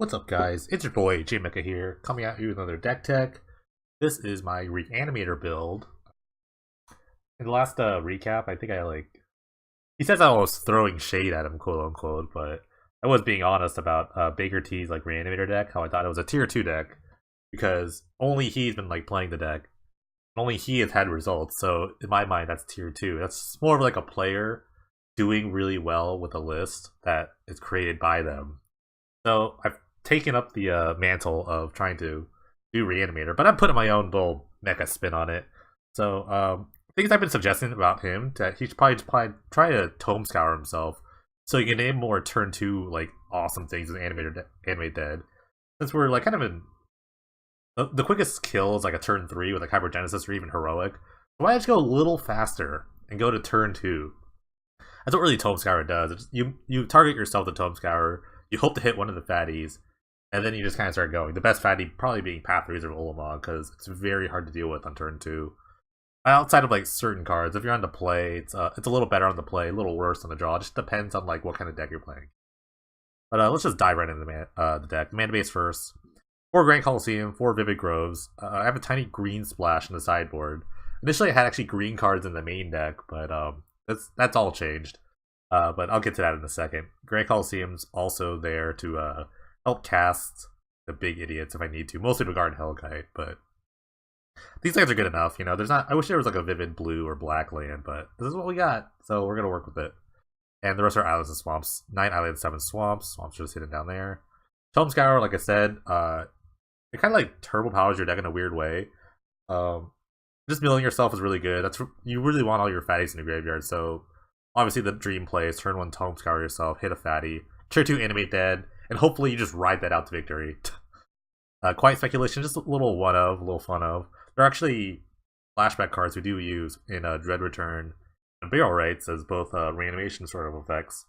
What's up, guys? It's your boy J-Mecha here, coming at you with another deck tech. This is my Reanimator build. In the last recap, I think he says I was throwing shade at him, quote unquote, but I was being honest about Baker T's Reanimator deck, how I thought it was a tier 2 deck, because only he's been playing the deck, only he has had results, so in my mind that's tier 2. That's more of a player doing really well with a list that is created by them. So I've taken up the mantle of trying to do Reanimator, but I'm putting my own little mecha spin on it. So things I've been suggesting about him, that he should probably try to tome scour himself, so he can name more turn 2 awesome things in Animate Dead. Since we're kind of in the quickest kill is a turn 3 with Hypergenesis or even Heroic. So why not just go a little faster and go to turn 2? That's what really Tome Scour does. It's you target yourself to Tome Scour, you hope to hit one of the fatties, and then you just kind of start going. The best fatty probably being Path Razor or Ulamog, because it's very hard to deal with on turn 2. Outside of certain cards, if you're on the play, it's a little better on the play, a little worse on the draw. It just depends on what kind of deck you're playing. But let's just dive right into the deck. Mana base first. 4 Grand Coliseum, 4 Vivid Groves. I have a tiny green splash in the sideboard. Initially, I had actually green cards in the main deck, but that's all changed. But I'll get to that in a second. Grand Coliseum's also there to help cast the big idiots if I need to, mostly regarding Hellkite, but these lands are good enough. There's not. I wish there was a vivid blue or black land, but this is what we got, so we're gonna work with it. And the rest are islands and swamps. 9 islands, 7 swamps. Swamps are just hidden down there. Tome Scour, like I said, it kind of turbo powers your deck in a weird way. Just milling yourself is really good. You really want all your fatties in the graveyard. So obviously the dream play is turn 1 Tome Scour yourself, hit a fatty, turn 2 Animate Dead, and hopefully you just ride that out to victory. Quiet Speculation, just a little a little fun of. There are actually flashback cards we do use in Dread Return and Burial Rites as both reanimation sort of effects.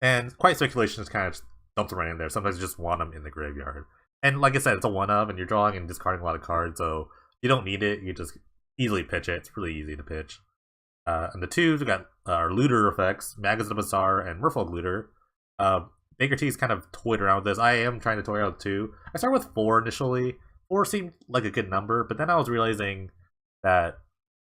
And Quiet Speculation is kind of dumped right in there. Sometimes you just want them in the graveyard. And like I said, it's a of, and you're drawing and discarding a lot of cards, so you don't need it. You just easily pitch it. It's really easy to pitch. And the twos, we got our looter effects, Magus the Bazaar and Merfolk Looter. Baker T's kind of toyed around with this. I am trying to toy around with 2. I started with 4 initially. 4 seemed like a good number, but then I was realizing that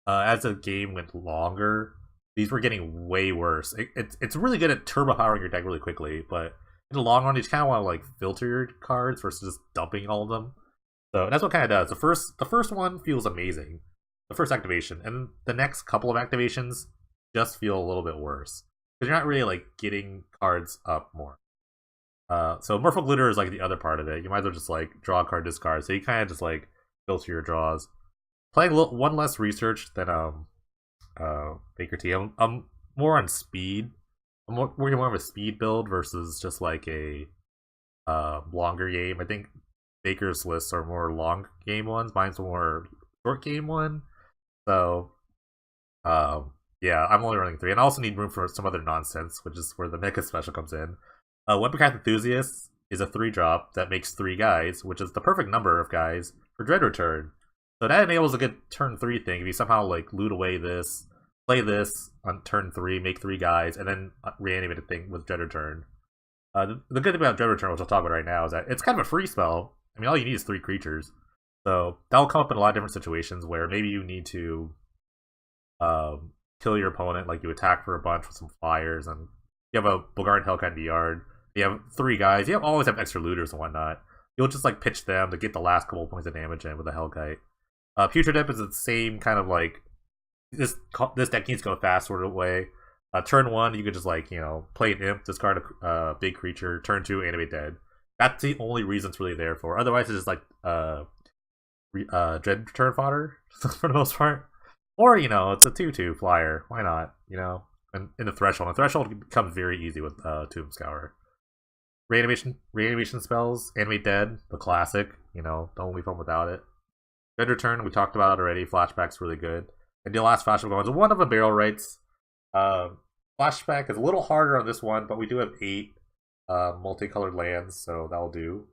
as the game went longer, these were getting way worse. It's really good at turbo powering your deck really quickly, but in the long run, you just kind of want to filter your cards versus just dumping all of them. So that's what kind of does. The first one feels amazing, the first activation, and the next couple of activations just feel a little bit worse because you're not really getting cards up more. So Merfolk Looter is the other part of it. You might as well just draw a card, discard. So you kind of just filter your draws. Playing one less research than Baker T. I'm more on speed. I'm working more of a speed build versus just a longer game. I think Baker's lists are more long game ones. Mine's more short game one. So, yeah, I'm only running 3. And I also need room for some other nonsense, which is where the Mecha Special comes in. Weaponcraft Enthusiast is a 3-drop that makes 3 guys, which is the perfect number of guys for Dread Return. So that enables a good turn 3 thing. If you somehow loot away this, play this on turn 3, make 3 guys, and then reanimate a thing with Dread Return. The good thing about Dread Return, which I'll talk about right now, is that it's kind of a free spell. I mean, all you need is 3 creatures. So that'll come up in a lot of different situations where maybe you need to kill your opponent, you attack for a bunch with some flyers, and you have a Bulgarian Hellkite in the yard. You have 3 guys. You always have extra looters and whatnot. You'll just pitch them to get the last couple points of damage in with a Hellkite. Putrid Imp is the same kind of this deck needs to go fast sort of way. Turn 1, you could just play an Imp, discard a big creature. Turn 2, Animate Dead. That's the only reason it's really there for. Otherwise, it's just Dread Return fodder for the most part. Or it's a 2/2 flyer. Why not? And in the Threshold, becomes very easy with Tomb Scour. Reanimation spells, Animate Dead, the classic. Don't leave home without it. Dread Return, we talked about it already. Flashback's really good. And the last flashback one's one of the Burial Rites. Flashback is a little harder on this one, but we do have 8 multicolored lands, so that will do.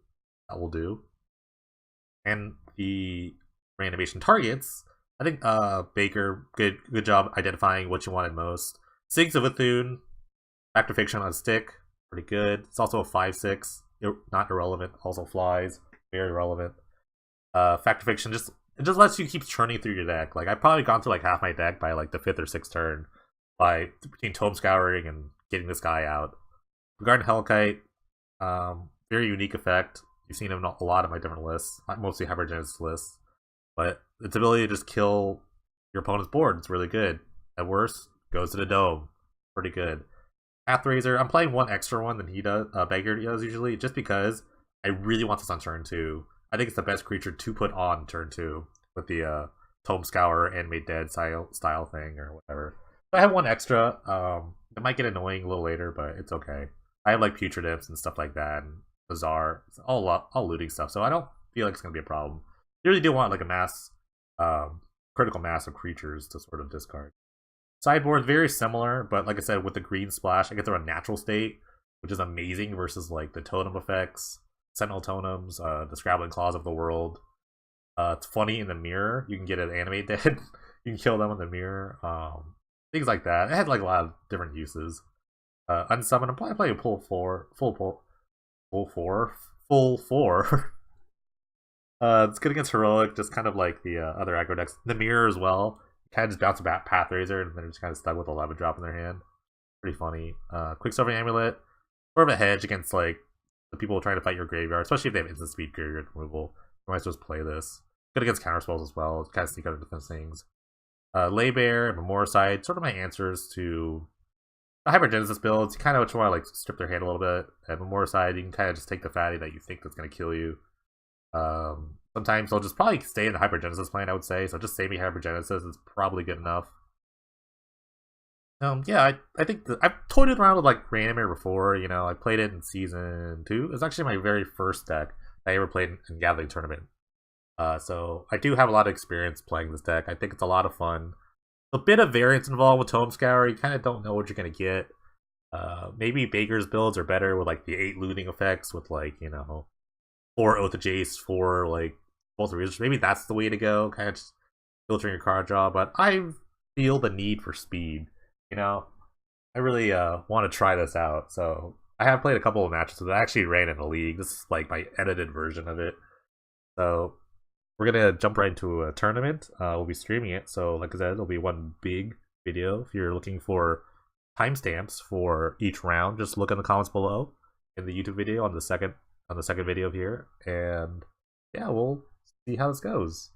That will do. And the reanimation targets, I think Baker, good job identifying what you wanted most. Sigs of Ithune, Fact or Fiction on a stick, pretty good. It's also a 5/6. not irrelevant. Also flies, very relevant. Fact or fiction, just it just lets you keep churning through your deck. Like I've probably gone through like half my deck by like the 5th or 6th turn, by between tome scouring and getting this guy out. Regarding Hellkite, very unique effect. You've seen him in a lot of my different lists, mostly Hypergenesis lists. But its ability to just kill your opponent's board is really good. At worst, goes to the dome. Pretty good. Pathrazor, I'm playing one extra one than he does, Beggar does usually, just because I really want this on turn 2. I think it's the best creature to put on turn 2 with the Tome Scour, Animate Dead style thing or whatever. So I have one extra. It might get annoying a little later, but it's okay. I have like Putrid Imps and stuff like that, and Bazaar, all looting stuff, so I don't feel like it's going to be a problem. You really do want like a mass, critical mass of creatures to sort of discard. Sideboard very similar, but like I said, with the green splash, I get to run Natural State, which is amazing versus like the totem effects, Sentinel Totems, the Scrabbling Claws of the world. It's funny in the mirror. You can get an Animate Dead. You can kill them in the mirror. Things like that. It had like a lot of different uses. Unsummon. I'm probably playing full 4. It's good against Heroic, just kind of like the other aggro decks. The mirror as well. Kind of just bounce back Pathrazor, and then just kind of stuck with 11 drop in their hand. Pretty funny. Quicksilver Amulet. Sort of a hedge against like the people trying to fight your graveyard, especially if they have instant speed graveyard removal. You might just play this. Good against counterspells as well. Kind of sneak out of defense things. Laybear and Memoricide, sort of my answers to the Hypergenesis builds. You kind of just want to like strip their hand a little bit. At Memoricide, you can kind of just take the fatty that you think that's going to kill you. Sometimes they'll just probably stay in the Hypergenesis plane, I would say. So just saving Hypergenesis is probably good enough. Yeah, I think I've toyed around with like Reanimator before. You know, I played it in season 2. It was actually my very first deck I ever played in Gathering Tournament. So I do have a lot of experience playing this deck. I think it's a lot of fun. A bit of variance involved with Tome Scour. You kind of don't know what you're gonna get. Maybe Baker's builds are better with like the 8 looting effects with like, you know, 4 Oath of Jace, 4 like both reasons. Maybe that's the way to go. Kind of just filtering your card draw. But I feel the need for speed. You know, I really want to try this out. So I have played a couple of matches that I actually ran in a league. This is like my edited version of it. So we're gonna jump right into a tournament. We'll be streaming it. So like I said, it'll be one big video. If you're looking for timestamps for each round, just look in the comments below in the YouTube video on the second video here, and yeah, we'll see how this goes.